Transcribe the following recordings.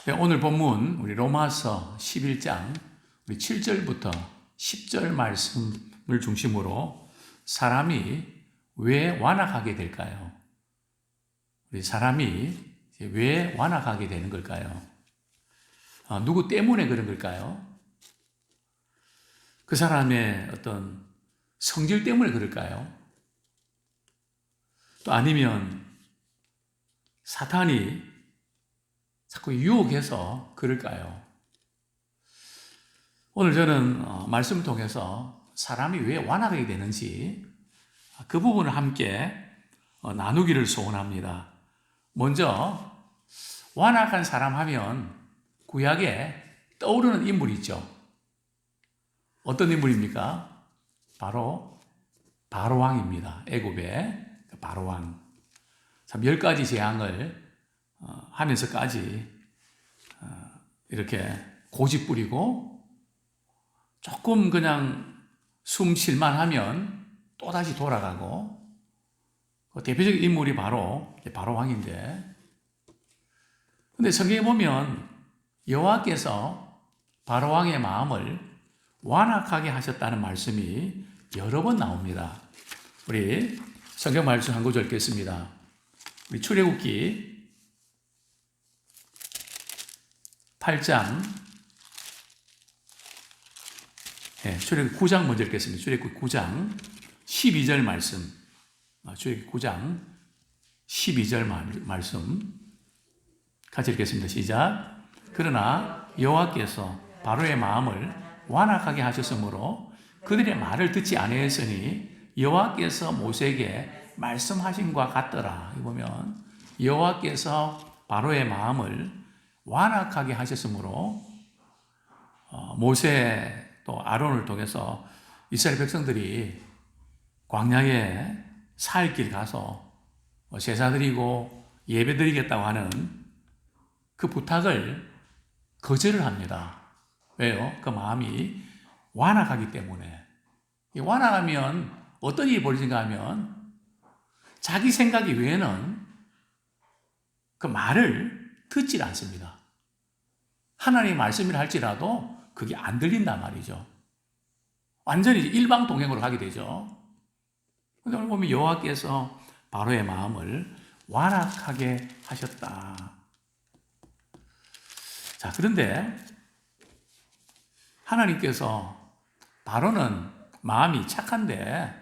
오늘 본문 우리 로마서 11장 우리 7절부터 10절 말씀을 중심으로 사람이 왜 완악하게 될까요? 우리 사람이 왜 완악하게 되는 걸까요? 누구 때문에 그런 걸까요? 그 사람의 어떤 성질 때문에 그럴까요? 또 아니면 사탄이 자꾸 유혹해서 그럴까요? 오늘 저는 말씀을 통해서 사람이 왜 완악하게 되는지 그 부분을 함께 나누기를 소원합니다. 먼저 완악한 사람 하면 구약에 떠오르는 인물이 있죠. 어떤 인물입니까? 바로 바로왕입니다. 애굽의 바로왕. 참 10가지 재앙을 하면서까지 이렇게 고집 부리고 조금 그냥 숨 쉴만 하면 또다시 돌아가고, 대표적인 인물이 바로 바로왕인데, 근데 성경에 보면 여호와께서 바로왕의 마음을 완악하게 하셨다는 말씀이 여러 번 나옵니다. 우리 성경 말씀 한 구절 읽겠습니다. 우리 출애굽기 8장, 출애굽기 9장 먼저 읽겠습니다. 출애굽기 9장 12절 말씀, 출애굽기 9장 12절 말씀 같이 읽겠습니다. 시작. 그러나 여호와께서 바로의 마음을 완악하게 하셨으므로 그들의 말을 듣지 아니하였으니 여호와께서 모세에게 말씀하신과 같더라. 이 보면 여호와께서 바로의 마음을 완악하게 하셨으므로 모세 또 아론을 통해서 이스라엘 백성들이 광야에 살 길 가서 제사 드리고 예배 드리겠다고 하는 그 부탁을 거절을 합니다. 왜요? 그 마음이 완악하기 때문에. 완악하면 어떤 일이 벌어진가 하면 자기 생각이 외에는 그 말을 듣질 않습니다. 하나님의 말씀을 할지라도 그게 안 들린단 말이죠. 완전히 일방통행으로 가게 되죠. 그런데 오늘 보면 여호와께서 바로의 마음을 완악하게 하셨다. 자, 그런데 하나님께서 바로는 마음이 착한데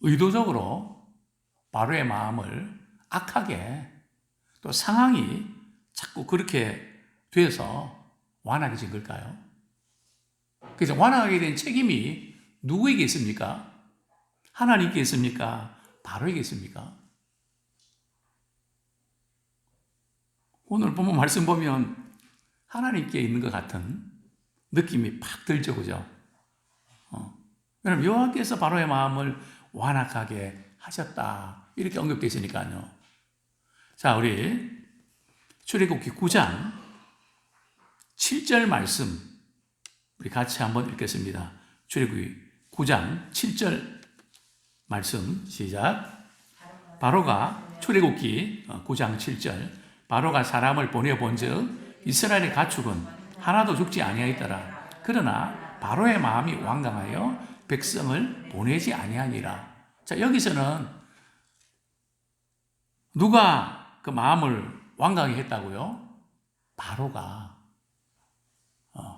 의도적으로 바로의 마음을 악하게, 또 상황이 자꾸 그렇게 돼서 완악해진 걸까요? 그래서 완악하게 된 책임이 누구에게 있습니까? 하나님께 있습니까? 바로에게 있습니까? 오늘 보면 말씀 보면 하나님께 있는 것 같은 느낌이 팍 들죠, 그죠? 왜냐하면 여호와께서 바로의 마음을 완악하게 하셨다, 이렇게 언급되어 있으니까요. 자, 우리 출애굽기 9장 7절 말씀 우리 같이 한번 읽겠습니다. 출애굽기 9장 7절 말씀 시작. 바로가 출애굽기 9장 7절 바로가 사람을 보내본즉 이스라엘의 가축은 하나도 죽지 아니하였더라. 그러나 바로의 마음이 완강하여 백성을 보내지 아니하니라. 자, 여기서는 누가 그 마음을 완강하게 했다고요? 바로가,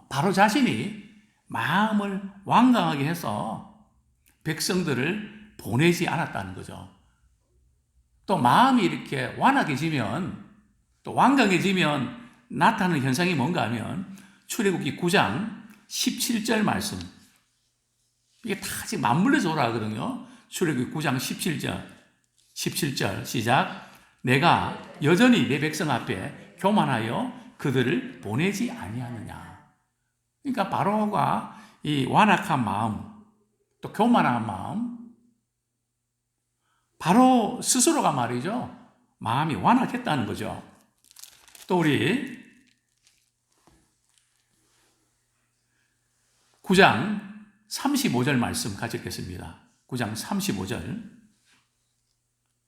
바로 자신이 마음을 완강하게 해서 백성들을 보내지 않았다는 거죠. 또 마음이 이렇게 완악해지면, 또 완강해지면 나타나는 현상이 뭔가 하면 출애굽기 9장 17절 말씀, 이게 다 지금 맞물려서 올라가거든요. 출애굽기 9장 17절 시작. 내가 여전히 내 백성 앞에 교만하여 그들을 보내지 아니하느냐. 그러니까 바로가 이 완악한 마음, 또 교만한 마음, 바로 스스로가 말이죠, 마음이 완악했다는 거죠. 또 우리 9장 35절 말씀 같이 읽겠습니다. 9장 35절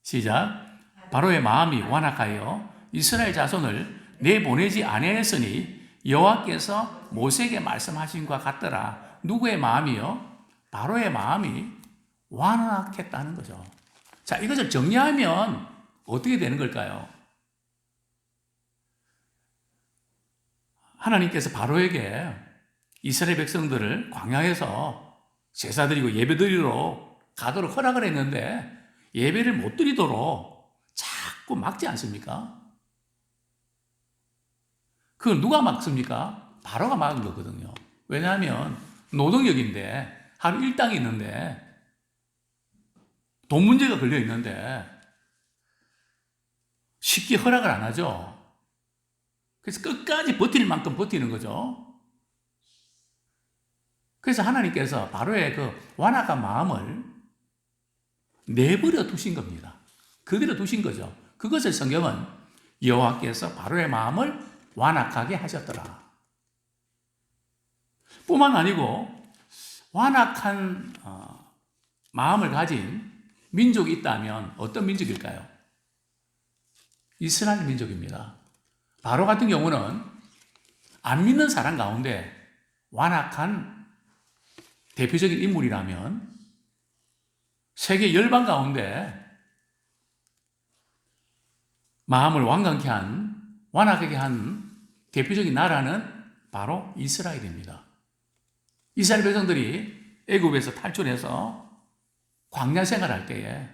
시작. 바로의 마음이 완악하여 이스라엘 자손을 내보내지 아니하였으니 여호와께서 모세에게 말씀하신 것 같더라. 누구의 마음이요? 바로의 마음이 완악했다는 거죠. 자, 이것을 정리하면 어떻게 되는 걸까요? 하나님께서 바로에게 이스라엘 백성들을 광야에서 제사 드리고 예배 드리러 가도록 허락을 했는데 예배를 못 드리도록 자꾸 막지 않습니까? 그걸 누가 막습니까? 바로가 막은 거거든요. 왜냐하면 노동력인데 하루 일당이 있는데 돈 문제가 걸려 있는데 쉽게 허락을 안 하죠. 그래서 끝까지 버틸 만큼 버티는 거죠. 그래서 하나님께서 바로의 그 완악한 마음을 내버려 두신 겁니다. 그대로 두신 거죠. 그것을 성경은 여호와께서 바로의 마음을 완악하게 하셨더라. 뿐만 아니고 완악한 마음을 가진 민족이 있다면 어떤 민족일까요? 이스라엘 민족입니다. 바로 같은 경우는 안 믿는 사람 가운데 완악한 대표적인 인물이라면 세계 열방 가운데 마음을 완악하게 한 대표적인 나라는 바로 이스라엘입니다. 이스라엘 백성들이 애굽에서 탈출해서 광야 생활할 때에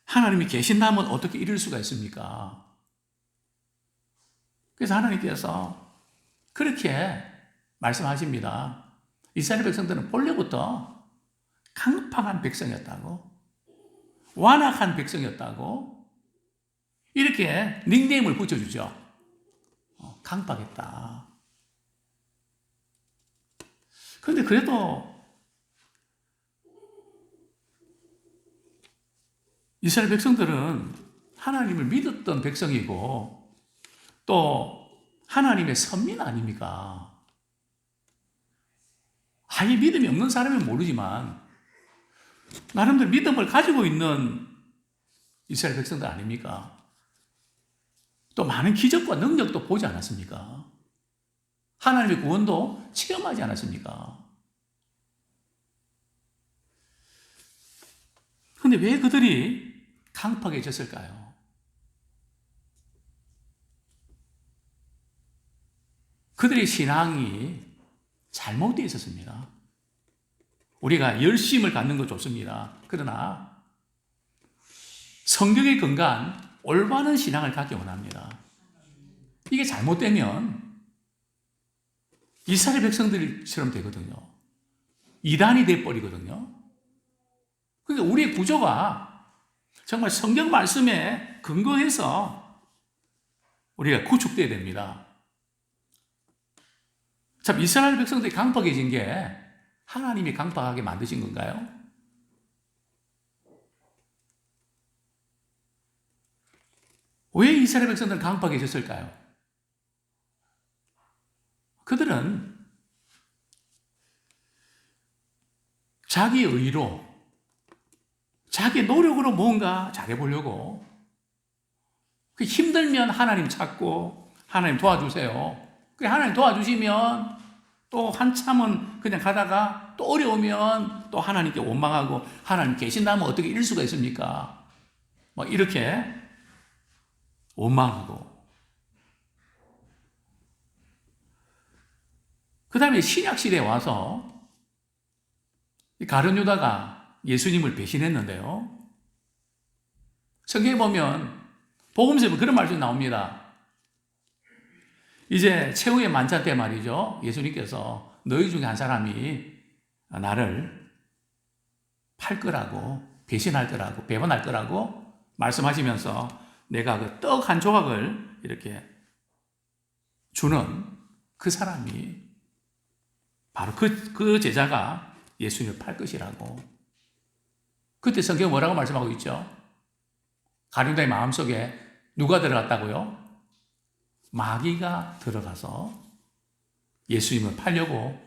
하나님이 계신다면 어떻게 이룰 수가 있습니까? 그래서 하나님께서 그렇게 말씀하십니다. 이스라엘 백성들은 본래부터 강팍한 백성이었다고, 완악한 백성이었다고 이렇게 닉네임을 붙여주죠. 강팍했다. 그런데 그래도 이스라엘 백성들은 하나님을 믿었던 백성이고 또 하나님의 선민 아닙니까? 아예 믿음이 없는 사람은 모르지만 나름대로 믿음을 가지고 있는 이스라엘 백성들 아닙니까? 또 많은 기적과 능력도 보지 않았습니까? 하나님의 구원도 체험하지 않았습니까? 그런데 왜 그들이 강팍해졌을까요? 그들의 신앙이 잘못되어 있었습니다. 우리가 열심을 갖는 건 좋습니다. 그러나 성경에 근거한 올바른 신앙을 갖기 원합니다. 이게 잘못되면 이스라엘 백성들처럼 되거든요. 이단이 돼버리거든요. 그러니까 우리의 구조가 정말 성경 말씀에 근거해서 우리가 구축되어야 됩니다. 참, 이스라엘 백성들이 강팍해진 게 하나님이 강팍하게 만드신 건가요? 왜 이스라엘 백성들은 강팍해졌을까요? 그들은 자기 의로, 자기 노력으로 뭔가 잘해보려고 힘들면 하나님 찾고 하나님 도와주세요. 하나님 도와주시면 또 한참은 그냥 가다가 또 어려우면 또 하나님께 원망하고 하나님 계신다면 어떻게 이럴 수가 있습니까? 이렇게 원망하고 그 다음에 신약시대에 와서 가룟 유다가 예수님을 배신했는데요. 성경에 보면 복음서에 그런 말씀이 나옵니다. 이제 최후의 만찬 때 말이죠. 예수님께서 너희 중에 한 사람이 나를 팔 거라고, 배신할 거라고, 배반할 거라고 말씀하시면서 내가 그 떡 한 조각을 이렇게 주는 그 사람이 바로 그 제자가 예수님을 팔 것이라고. 그때 성경 뭐라고 말씀하고 있죠? 가룟 유다의 마음속에 누가 들어갔다고요? 마귀가 들어가서 예수님을 팔려고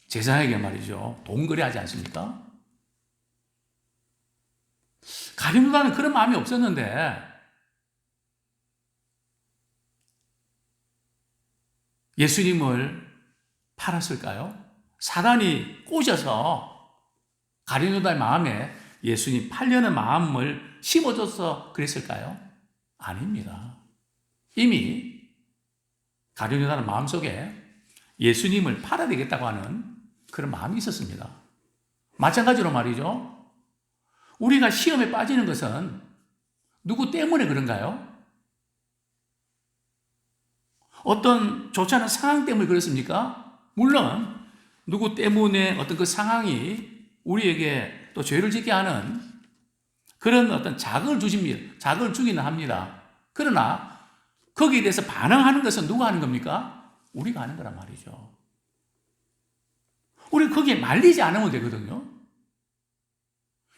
제자에게 말이죠. 돈거래하지 않습니까? 가룟 유다는 그런 마음이 없었는데 예수님을 팔았을까요? 사단이 꼬셔서 가룟 유다의 마음에 예수님 팔려는 마음을 심어줘서 그랬을까요? 아닙니다. 이미 가룟 유다는 마음속에 예수님을 팔아야 되겠다고 하는 그런 마음이 있었습니다. 마찬가지로 말이죠. 우리가 시험에 빠지는 것은 누구 때문에 그런가요? 어떤 좋지 않은 상황 때문에 그렇습니까? 물론 누구 때문에 어떤 그 상황이 우리에게 또 죄를 짓게 하는 그런 어떤 자극을 주십니다. 자극을 주기는 합니다. 그러나 거기에 대해서 반응하는 것은 누가 하는 겁니까? 우리가 하는 거란 말이죠. 우리 거기에 말리지 않으면 되거든요.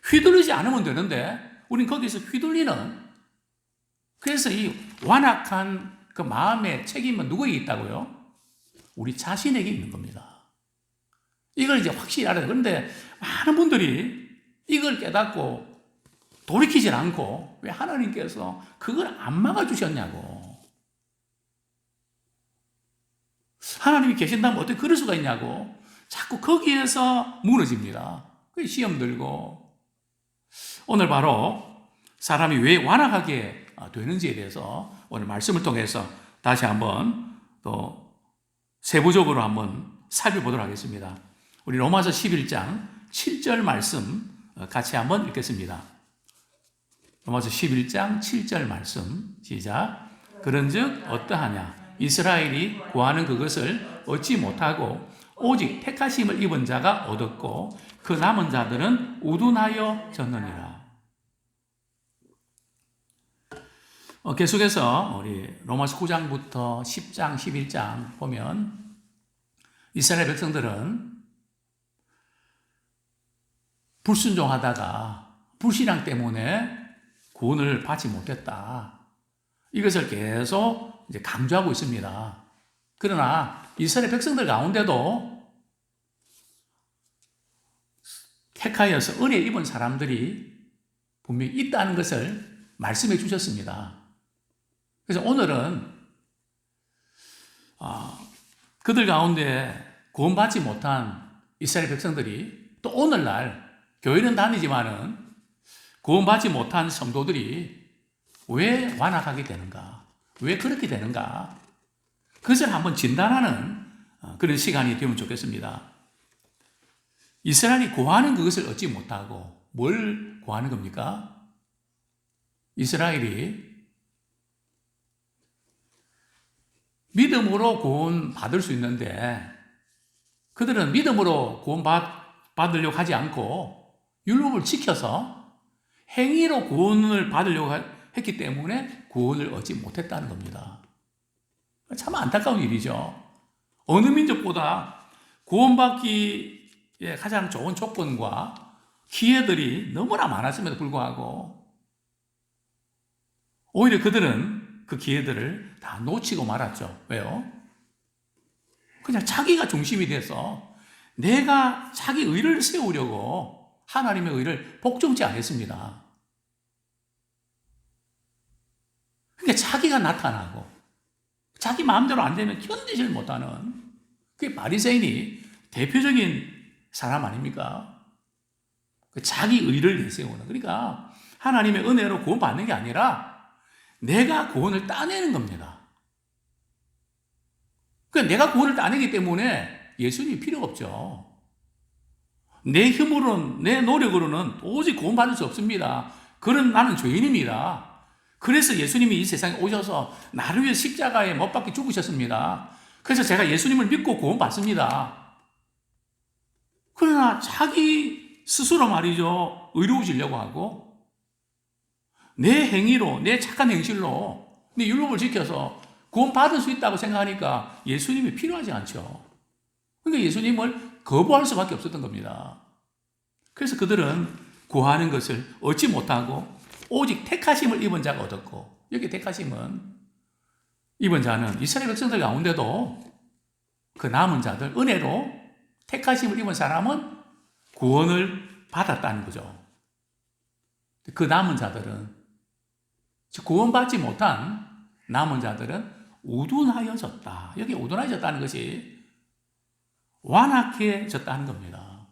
휘둘리지 않으면 되는데 우린 거기서 휘둘리는, 그래서 이 완악한 그 마음의 책임은 누구에게 있다고요? 우리 자신에게 있는 겁니다. 이걸 이제 확실히 알아야 돼요. 그런데 많은 분들이 이걸 깨닫고 돌이키질 않고 왜 하나님께서 그걸 안 막아주셨냐고. 하나님이 계신다면 어떻게 그럴 수가 있냐고. 자꾸 거기에서 무너집니다. 그 시험 들고. 오늘 바로 사람이 왜 완악하게 되는지에 대해서 오늘 말씀을 통해서 다시 한번 또 세부적으로 한번 살펴보도록 하겠습니다. 우리 로마서 11장 7절 말씀 같이 한번 읽겠습니다. 로마서 11장 7절 말씀 시작. 그런즉 어떠하냐 이스라엘이 구하는 그것을 얻지 못하고 오직 택하심을 입은 자가 얻었고 그 남은 자들은 우둔하여 졌느니라. 계속해서 우리 로마서 9장부터 10장, 11장 보면 이스라엘 백성들은 불순종하다가 불신앙 때문에 구원을 받지 못했다. 이것을 계속 이제 강조하고 있습니다. 그러나 이스라엘 백성들 가운데도 택하여서 은혜 입은 사람들이 분명히 있다는 것을 말씀해 주셨습니다. 그래서 오늘은 그들 가운데 구원받지 못한 이스라엘 백성들이 또 오늘날 교회는 다니지만은 구원받지 못한 성도들이 왜 완악하게 되는가? 왜 그렇게 되는가? 그것을 한번 진단하는 그런 시간이 되면 좋겠습니다. 이스라엘이 구하는 그것을 얻지 못하고 뭘 구하는 겁니까? 이스라엘이 믿음으로 구원받을 수 있는데 그들은 믿음으로 구원받으려고 하지 않고 율법을 지켜서 행위로 구원을 받으려고 했기 때문에 구원을 얻지 못했다는 겁니다. 참 안타까운 일이죠. 어느 민족보다 구원받기에 가장 좋은 조건과 기회들이 너무나 많았음에도 불구하고 오히려 그들은 그 기회들을 다 놓치고 말았죠. 왜요? 그냥 자기가 중심이 돼서 내가 자기 의를 세우려고 하나님의 의를 복종치 않았습니다. 그러니까 자기가 나타나고 자기 마음대로 안 되면 견디질 못하는 그게 바리새인이 대표적인 사람 아닙니까? 자기 의를 내세우는. 그러니까 하나님의 은혜로 구원받는 게 아니라 내가 구원을 따내는 겁니다. 그러니까 내가 구원을 따내기 때문에 예수님이 필요가 없죠. 내 힘으로는, 내 노력으로는 오직 구원받을 수 없습니다. 그런 나는 죄인입니다. 그래서 예수님이 이 세상에 오셔서 나를 위해 십자가에 못 박혀 죽으셨습니다. 그래서 제가 예수님을 믿고 구원받습니다. 그러나 자기 스스로 말이죠. 의로워지려고 하고 내 행위로, 내 착한 행실로 내 율법을 지켜서 구원받을 수 있다고 생각하니까 예수님이 필요하지 않죠. 그러니까 예수님을 거부할 수밖에 없었던 겁니다. 그래서 그들은 구하는 것을 얻지 못하고 오직 택하심을 입은 자가 얻었고, 여기 택하심은 입은 자는 이스라엘 백성들 가운데도 그 남은 자들, 은혜로 택하심을 입은 사람은 구원을 받았다는 거죠. 그 남은 자들은, 즉 구원받지 못한 남은 자들은 우둔하여졌다. 여기 우둔하여졌다는 것이 완악해졌다는 겁니다.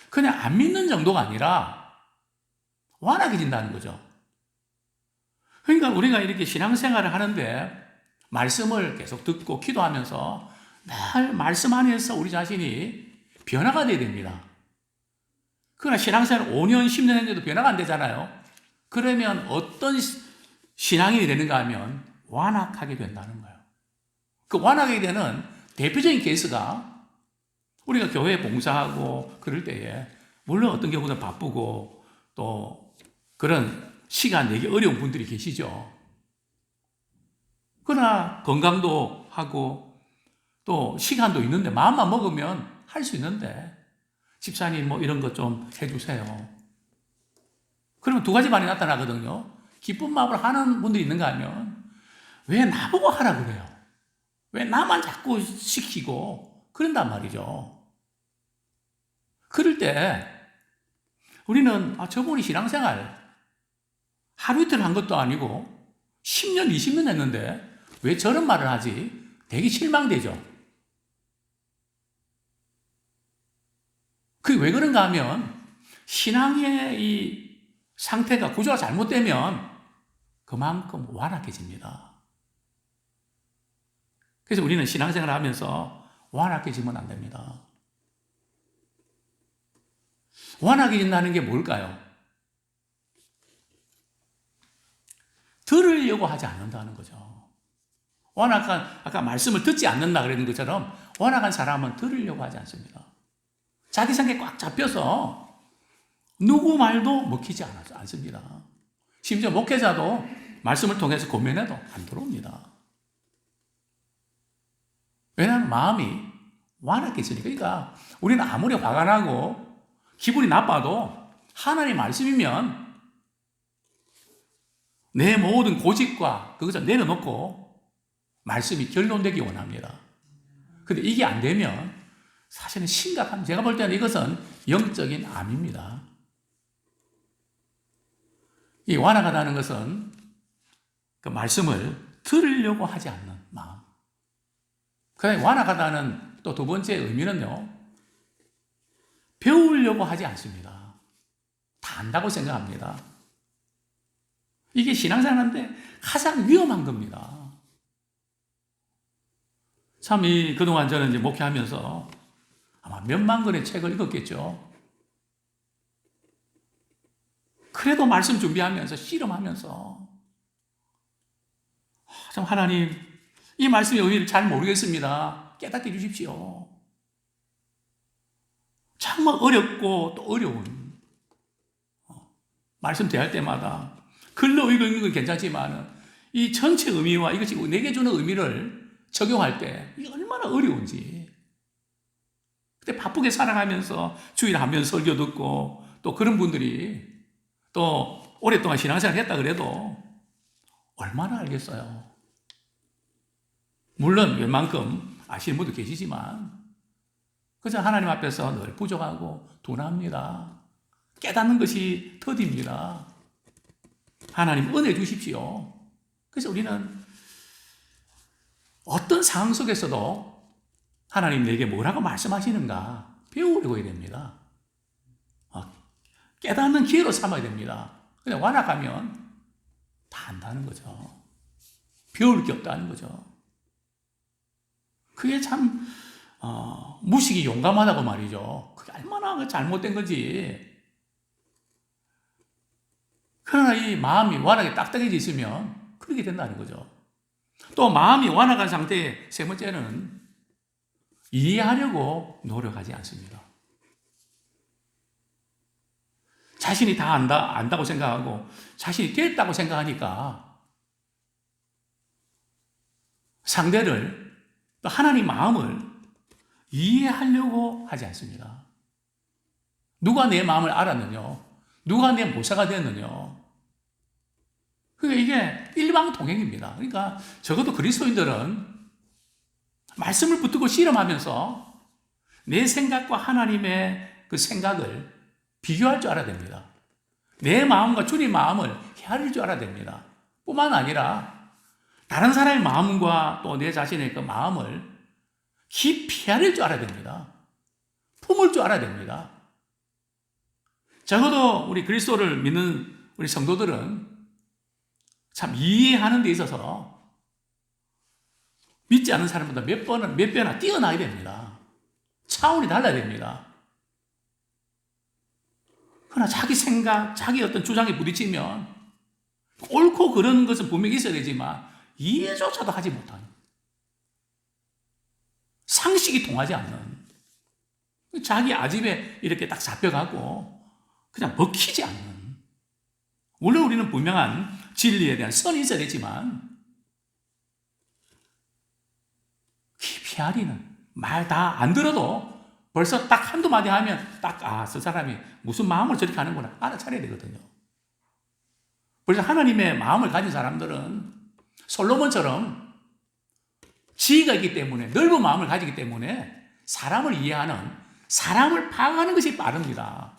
그냥 안 믿는 정도가 아니라 완악해진다는 거죠. 그러니까 우리가 이렇게 신앙생활을 하는데 말씀을 계속 듣고 기도하면서 늘 말씀 안에서 우리 자신이 변화가 돼야 됩니다. 그러나 신앙생활 5년, 10년 했는데도 변화가 안 되잖아요. 그러면 어떤 신앙인이 되는가 하면 완악하게 된다는 거예요. 그 완악하게 되는 대표적인 케이스가 우리가 교회에 봉사하고 그럴 때에 물론 어떤 경우는 바쁘고 또 그런 시간 내기 어려운 분들이 계시죠. 그러나 건강도 하고 또 시간도 있는데 마음만 먹으면 할 수 있는데 집사님 뭐 이런 것 좀 해주세요. 그러면 두 가지 반응이 나타나거든요. 기쁜 마음으로 하는 분들이 있는가 하면 왜 나보고 하라 그래요? 왜 나만 자꾸 시키고 그런단 말이죠. 그럴 때 우리는 저분이 신앙생활 하루 이틀 한 것도 아니고 10년, 20년 했는데 왜 저런 말을 하지? 되게 실망되죠. 그게 왜 그런가 하면 신앙의 이 상태가 구조가 잘못되면 그만큼 완악해집니다. 그래서 우리는 신앙생활을 하면서 완악해지면 안 됩니다. 완악해진다는 게 뭘까요? 들으려고 하지 않는다는 거죠. 완악한, 아까 말씀을 듣지 않는다 그랬는 것처럼 완악한 사람은 들으려고 하지 않습니다. 자기 생각에 꽉 잡혀서 누구 말도 먹히지 않습니다. 심지어 목회자도 말씀을 통해서 고면해도 안 들어옵니다. 왜냐하면 마음이 완악해지니까. 그러니까 우리는 아무리 화가 나고 기분이 나빠도 하나님의 말씀이면 내 모든 고집과 그것을 내려놓고 말씀이 결론되기 원합니다. 그런데 이게 안 되면 사실은 심각한, 제가 볼 때는 이것은 영적인 암입니다. 이 완악하다는 것은 그 말씀을 들으려고 하지 않는 마음. 그다음에 완악하다는 또 두 번째 의미는요, 배우려고 하지 않습니다. 다 안다고 생각합니다. 이게 신앙생활인데 가장 위험한 겁니다. 참, 그동안 저는 이제 목회하면서 아마 몇만 권의 책을 읽었겠죠. 그래도 말씀 준비하면서 씨름하면서 참 하나님, 이 말씀의 의미를 잘 모르겠습니다. 깨닫게 해주십시오. 정말 어렵고 또 어려운 말씀 대할 때마다 글로 읽는 건 괜찮지만 이 전체 의미와 이것이 내게 주는 의미를 적용할 때 이게 얼마나 어려운지. 그때 바쁘게 살아가면서 주일 하면 설교 듣고 또 그런 분들이 또 오랫동안 신앙생활 했다 그래도 얼마나 알겠어요. 물론 웬만큼 아시는 분도 계시지만 그저 하나님 앞에서 늘 부족하고 둔합니다. 깨닫는 것이 더딥니다. 하나님 은혜 주십시오. 그래서 우리는 어떤 상황 속에서도 하나님 내게 뭐라고 말씀하시는가 배우려고 해야 됩니다. 깨닫는 기회로 삼아야 됩니다. 그냥 완악하면 다 안다는 거죠. 배울 게 없다는 거죠. 그게 참 무식이 용감하다고 말이죠. 그게 얼마나 잘못된 건지. 그러나 이 마음이 완악하게 딱딱해져 있으면 그렇게 된다는 거죠. 또 마음이 완악한 상태의 세 번째는 이해하려고 노력하지 않습니다. 자신이 다 안다고 생각하고 자신이 됐다고 생각하니까 상대를 또 하나님 마음을 이해하려고 하지 않습니다. 누가 내 마음을 알았느냐? 누가 내 모사가 됐느냐? 그러니까 이게 일방통행입니다. 그러니까 적어도 그리스도인들은 말씀을 붙들고 씨름하면서 내 생각과 하나님의 그 생각을 비교할 줄 알아야 됩니다. 내 마음과 주님 마음을 헤아릴 줄 알아야 됩니다. 뿐만 아니라 다른 사람의 마음과 또 내 자신의 그 마음을 깊이 헤아릴 줄 알아야 됩니다. 품을 줄 알아야 됩니다. 적어도 우리 그리스도를 믿는 우리 성도들은 참 이해하는 데 있어서 믿지 않는 사람보다 몇 배나 뛰어나야 됩니다. 차원이 달라야 됩니다. 그러나 자기 생각, 자기 어떤 주장에 부딪히면 옳고 그런 것은 분명히 있어야 되지만 이해조차도 하지 못하는, 상식이 통하지 않는, 자기 아집에 이렇게 딱 잡혀가고 그냥 먹히지 않는, 물론 우리는 분명한 진리에 대한 선이 있어야 되지만 깊이 헤아리는, 말 다 안 들어도 벌써 딱 한두 마디 하면 딱, 저 사람이 무슨 마음을 저렇게 하는구나 알아차려야 되거든요. 그래서 하나님의 마음을 가진 사람들은 솔로몬처럼 지혜가 있기 때문에, 넓은 마음을 가지기 때문에 사람을 이해하는, 사람을 파악하는 것이 빠릅니다.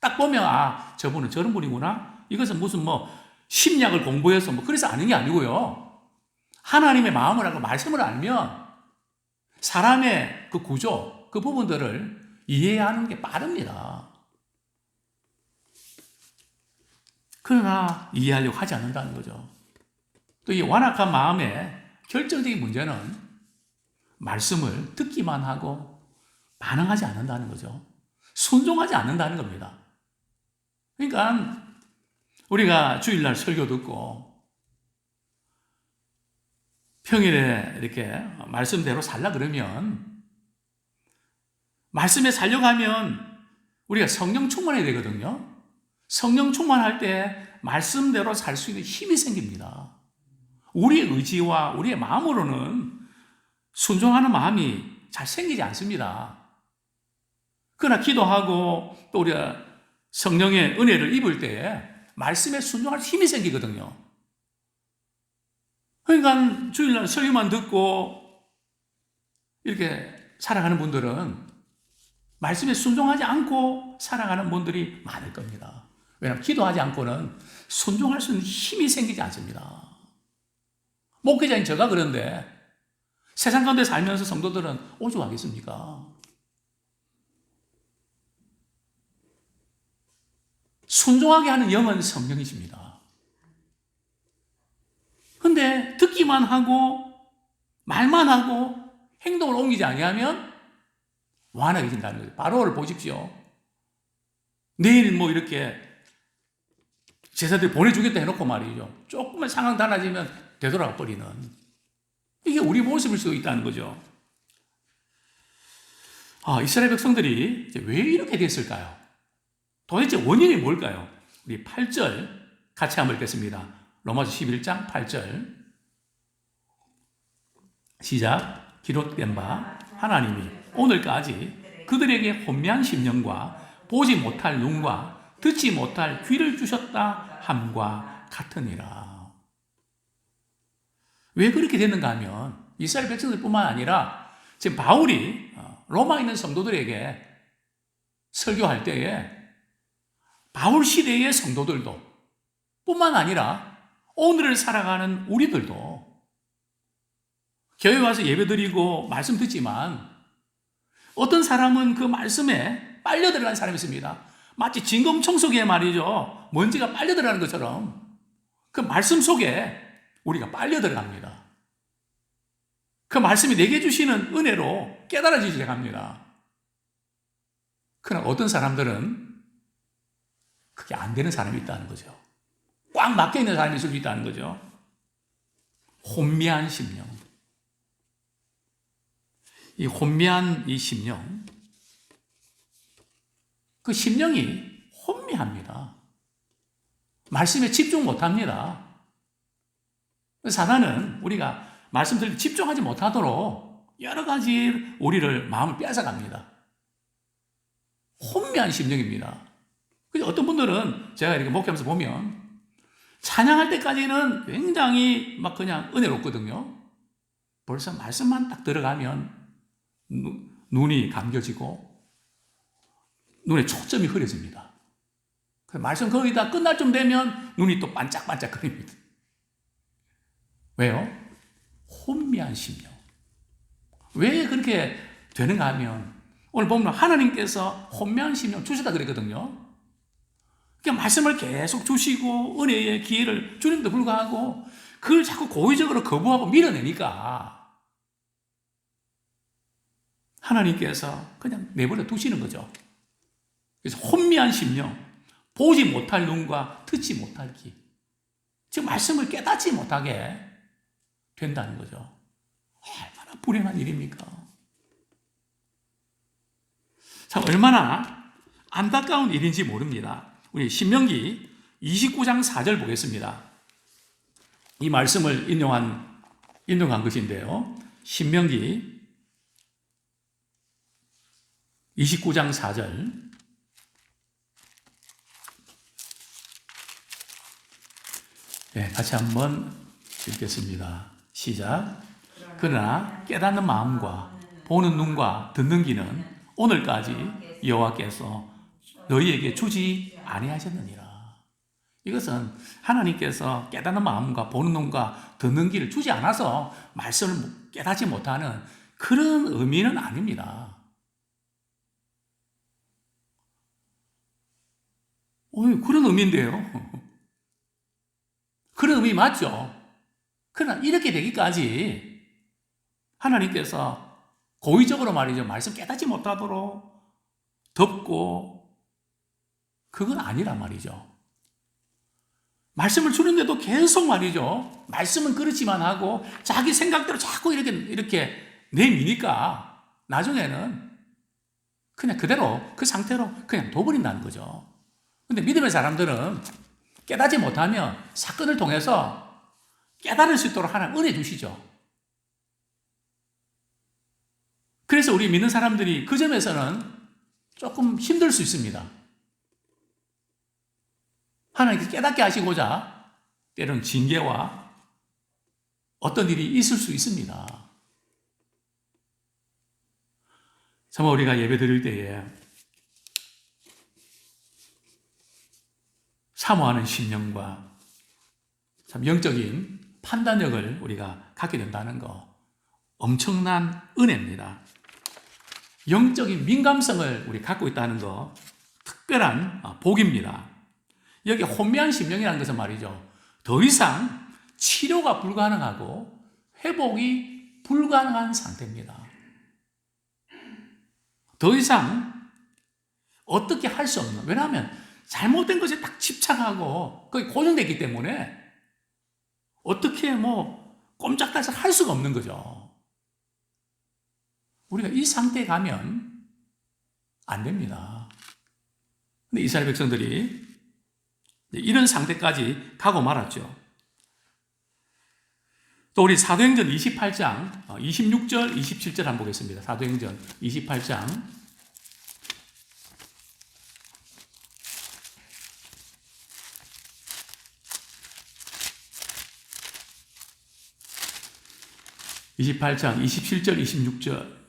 딱 보면 저분은 저런 분이구나. 이것은 무슨 심리학을 공부해서 그래서 아는 게 아니고요. 하나님의 마음을 알고 말씀을 알면 사람의 그 구조, 그 부분들을 이해하는 게 빠릅니다. 그러나 이해하려고 하지 않는다는 거죠. 또 이 완악한 마음의 결정적인 문제는 말씀을 듣기만 하고 반응하지 않는다는 거죠. 순종하지 않는다는 겁니다. 그러니까 우리가 주일날 설교 듣고 평일에 이렇게 말씀대로 살라 그러면, 말씀에 살려고 하면 우리가 성령 충만해야 되거든요. 성령 충만할 때 말씀대로 살 수 있는 힘이 생깁니다. 우리의 의지와 우리의 마음으로는 순종하는 마음이 잘 생기지 않습니다. 그러나 기도하고 또 우리가 성령의 은혜를 입을 때에 말씀에 순종할 힘이 생기거든요. 그러니까 주일날 설교만 듣고 이렇게 살아가는 분들은 말씀에 순종하지 않고 살아가는 분들이 많을 겁니다. 왜냐하면 기도하지 않고는 순종할 수 있는 힘이 생기지 않습니다. 목회자인 제가 그런데 세상 가운데 살면서 성도들은 오죽하겠습니까? 순종하게 하는 영은 성령이십니다. 근데 듣기만 하고 말만 하고 행동을 옮기지 아니하면 완악해진다는 거예요. 바로를 보십시오. 내일 이렇게 제사들 보내주겠다 해놓고 말이죠. 조금만 상황 달라지면 되돌아가 버리는, 이게 우리 모습일 수 있다는 거죠. 이스라엘 백성들이 왜 이렇게 됐을까요? 도대체 원인이 뭘까요? 우리 8절 같이 한번 읽겠습니다. 로마서 11장 8절 시작. 기록된 바 하나님이 오늘까지 그들에게 혼미한 심령과 보지 못할 눈과 듣지 못할 귀를 주셨다 함과 같으니라. 왜 그렇게 됐는가 하면 이스라엘 백성들뿐만 아니라 지금 바울이 로마에 있는 성도들에게 설교할 때에 바울 시대의 성도들도 뿐만 아니라 오늘을 살아가는 우리들도 교회 와서 예배드리고 말씀 듣지만 어떤 사람은 그 말씀에 빨려 들어간 사람이 있습니다. 마치 진공청 속에 말이죠, 먼지가 빨려 들어가는 것처럼 그 말씀 속에 우리가 빨려 들어갑니다. 그 말씀이 내게 주시는 은혜로 깨달아지기 시작합니다. 그러나 어떤 사람들은 그게 안 되는 사람이 있다는 거죠. 꽉 막혀 있는 사람이 있을 수 있다는 거죠. 혼미한 심령. 이 혼미한 이 심령, 그 심령이 혼미합니다. 말씀에 집중 못합니다. 사단은 우리가 말씀 들을 때 집중하지 못하도록 여러 가지 우리를 마음을 빼앗아갑니다. 혼미한 심령입니다. 그래서 어떤 분들은 제가 이렇게 목회하면서 보면 찬양할 때까지는 굉장히 막 그냥 은혜롭거든요. 벌써 말씀만 딱 들어가면 눈이 감겨지고 눈에 초점이 흐려집니다. 말씀 거의 다 끝날 쯤 되면 눈이 또 반짝반짝거립니다. 왜요? 혼미한 심령. 왜 그렇게 되는가 하면 오늘 보면 하나님께서 혼미한 심령 주시다 그랬거든요. 그러니까 말씀을 계속 주시고 은혜의 기회를 주님도 불구하고 그걸 자꾸 고의적으로 거부하고 밀어내니까 하나님께서 그냥 내버려 두시는 거죠. 그래서 혼미한 심령, 보지 못할 눈과 듣지 못할 귀, 즉 말씀을 깨닫지 못하게 된다는 거죠. 얼마나 불행한 일입니까? 참 얼마나 안타까운 일인지 모릅니다. 우리 신명기 29장 4절 보겠습니다. 이 말씀을 인용한 것인데요. 신명기 29장 4절. 네, 같이 한번 읽겠습니다. 시작. 그러나 깨닫는 마음과 보는 눈과 듣는 귀는 오늘까지 여호와께서 너희에게 주지 아니하셨느니라. 이것은 하나님께서 깨닫는 마음과 보는 눈과 듣는 귀를 주지 않아서 말씀을 깨닫지 못하는 그런 의미는 아닙니다. 그런 의미인데요. 그런 의미 맞죠? 그러나 이렇게 되기까지 하나님께서 고의적으로 말이죠. 말씀 깨닫지 못하도록 덮고 그건 아니란 말이죠. 말씀을 주는데도 계속 말이죠. 말씀은 그렇지만 하고 자기 생각대로 자꾸 이렇게 내미니까 나중에는 그냥 그대로 그 상태로 그냥 둬버린다는 거죠. 근데 믿음의 사람들은 깨닫지 못하면 사건을 통해서 깨달을 수 있도록 하나님 은혜 주시죠. 그래서 우리 믿는 사람들이 그 점에서는 조금 힘들 수 있습니다. 하나님께서 깨닫게 하시고자 때로는 징계와 어떤 일이 있을 수 있습니다. 정말 우리가 예배 드릴 때에 사모하는 심령과 참 영적인 판단력을 우리가 갖게 된다는 거 엄청난 은혜입니다. 영적인 민감성을 우리 갖고 있다는 거 특별한 복입니다. 여기 혼미한 심령이라는 것은 말이죠. 더 이상 치료가 불가능하고 회복이 불가능한 상태입니다. 더 이상 어떻게 할 수 없는, 왜냐하면 잘못된 것에 딱 집착하고 거기 고정됐기 때문에 어떻게 꼼짝달싹 할 수가 없는 거죠. 우리가 이 상태에 가면 안 됩니다. 근데 이스라엘 백성들이 이런 상태까지 가고 말았죠. 또 우리 사도행전 28장 26절, 27절 한번 보겠습니다. 사도행전 28장 28장 27절, 26절,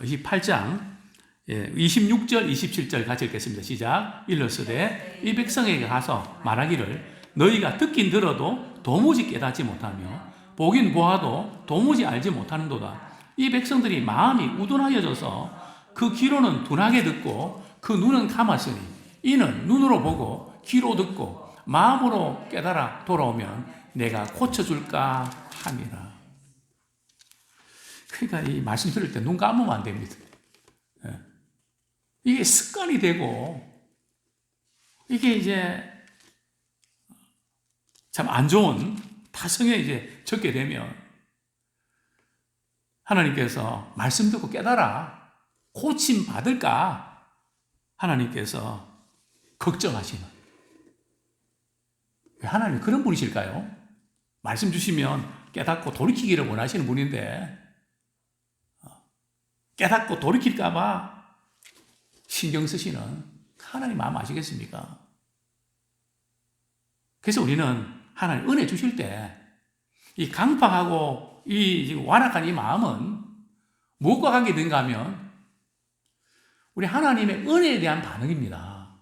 28장 26절, 27절 같이 읽겠습니다. 시작. 일러스되 이 백성에게 가서 말하기를 너희가 듣긴 들어도 도무지 깨닫지 못하며 보긴 보아도 도무지 알지 못하는도다. 이 백성들이 마음이 우둔하여져서 그 귀로는 둔하게 듣고 그 눈은 감았으니 이는 눈으로 보고 귀로 듣고 마음으로 깨달아 돌아오면 내가 고쳐줄까 함이라. 그러니까 이 말씀 들을 때 눈 감으면 안 됩니다. 이게 습관이 되고 이게 이제 참 안 좋은 타성에 이제 적게 되면 하나님께서 말씀 듣고 깨달아 고침 받을까 하나님께서 걱정하시는, 왜 하나님 그런 분이실까요? 말씀 주시면 깨닫고 돌이키기를 원하시는 분인데 깨닫고 돌이킬까 봐 신경 쓰시는 하나님 마음 아시겠습니까? 그래서 우리는 하나님 은혜 주실 때 이 강팍하고 이 완악한 이 마음은 무엇과 관계된가 하면 우리 하나님의 은혜에 대한 반응입니다.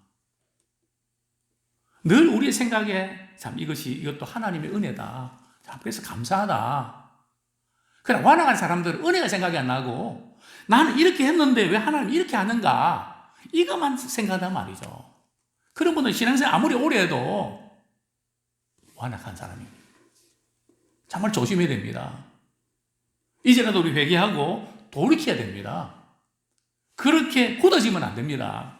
늘 우리의 생각에 참 이것도 하나님의 은혜다. 그래서 감사하다. 그러나 완악한 사람들은 은혜가 생각이 안 나고 나는 이렇게 했는데 왜 하나님 이렇게 하는가? 이것만 생각한단 말이죠. 그런 분은 신앙생활 아무리 오래 해도 완악한 사람입니다. 정말 조심해야 됩니다. 이제라도 우리 회개하고 돌이켜야 됩니다. 그렇게 굳어지면 안 됩니다.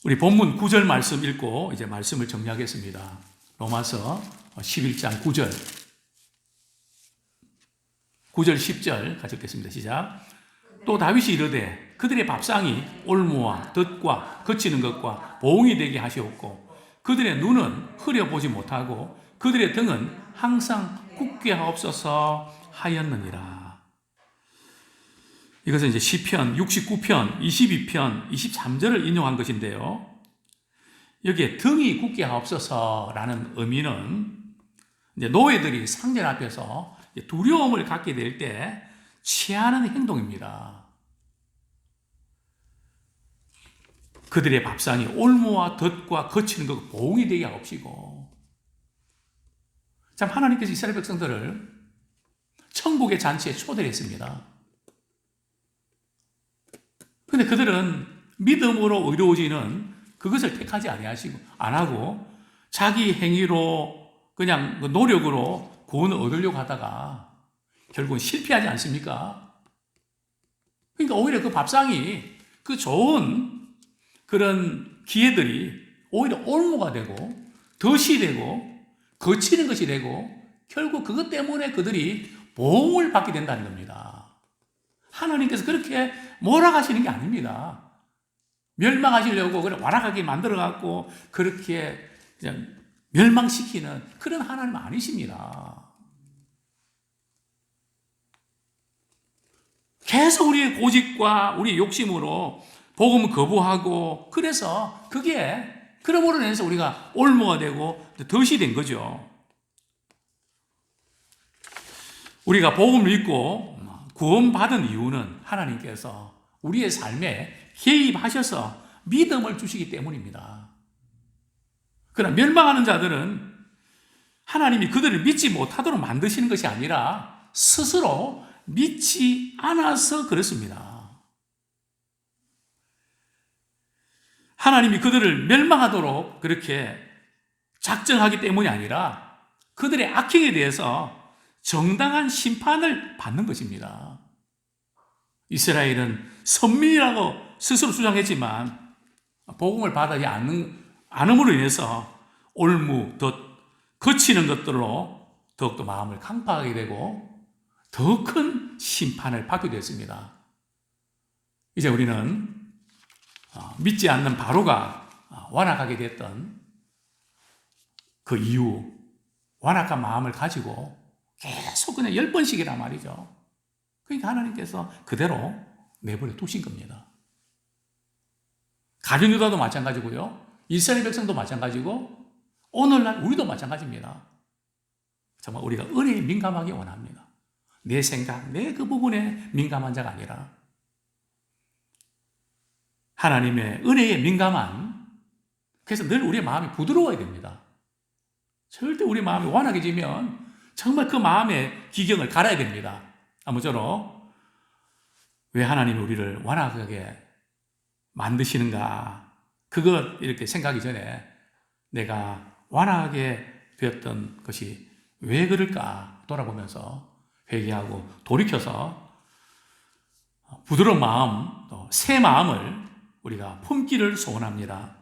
우리 본문 9절 말씀 읽고 이제 말씀을 정리하겠습니다. 로마서 11장 9절. 9절 10절 같이 읽겠습니다. 시작. 또 다윗이 이르되 그들의 밥상이 올무와 덫과 거치는 것과 보응이 되게 하시옵고 그들의 눈은 흐려보지 못하고 그들의 등은 항상 굳게 하옵소서 하였느니라. 이것은 이제 시편 69편, 22편, 23절을 인용한 것인데요. 여기에 등이 굳게 하옵소서라는 의미는 이제 노예들이 상전 앞에서 두려움을 갖게 될 때 취하는 행동입니다. 그들의 밥상이 올무와 덫과 거치는 것 보응이 되게 하옵시고. 참 하나님께서 이스라엘 백성들을 천국의 잔치에 초대를 했습니다. 그런데 그들은 믿음으로 의로워지는 그것을 택하지 안 하고 자기 행위로 그냥 노력으로 구원을 얻으려고 하다가 결국은 실패하지 않습니까? 그러니까 오히려 그 밥상이 그 좋은 그런 기회들이 오히려 올무가 되고 덫이 되고 거치는 것이 되고 결국 그것 때문에 그들이 보응을 받게 된다는 겁니다. 하나님께서 그렇게 몰아가시는 게 아닙니다. 멸망하시려고 완악하게 만들어갖고 그렇게 그냥 멸망시키는 그런 하나님 아니십니다. 계속 우리의 고집과 우리의 욕심으로 복음을 거부하고 그래서 그러므로 인해서 우리가 올무가 되고 덫이 된 거죠. 우리가 복음을 믿고 구원받은 이유는 하나님께서 우리의 삶에 개입하셔서 믿음을 주시기 때문입니다. 그러나 멸망하는 자들은 하나님이 그들을 믿지 못하도록 만드시는 것이 아니라 스스로 믿지 않아서 그렇습니다. 하나님이 그들을 멸망하도록 그렇게 작정하기 때문이 아니라 그들의 악행에 대해서 정당한 심판을 받는 것입니다. 이스라엘은 선민이라고 스스로 주장했지만 복음을 받지 않음으로 인해서 올무, 덫, 거치는 것들로 더욱더 마음을 강팍하게 되고 더 큰 심판을 받게 됐습니다. 이제 우리는 믿지 않는 바로가 완악하게 됐던 그 이유, 완악한 마음을 가지고 계속 그냥 10번씩이란 말이죠. 그러니까 하나님께서 그대로 내버려 두신 겁니다. 가룟 유다도 마찬가지고요. 이스라엘 백성도 마찬가지고 오늘날 우리도 마찬가지입니다. 정말 우리가 은혜에 민감하게 원합니다. 내 생각, 내 그 부분에 민감한 자가 아니라 하나님의 은혜에 민감한, 그래서 늘 우리의 마음이 부드러워야 됩니다. 절대 우리 마음이 완악해지면 정말 그 마음의 기경을 갈아야 됩니다. 아무쪼록 왜 하나님이 우리를 완악하게 만드시는가, 그것 이렇게 생각하기 전에 내가 완악하게 되었던 것이 왜 그럴까 돌아보면서 회개하고 돌이켜서 부드러운 마음, 또 새 마음을 우리가 품기를 소원합니다.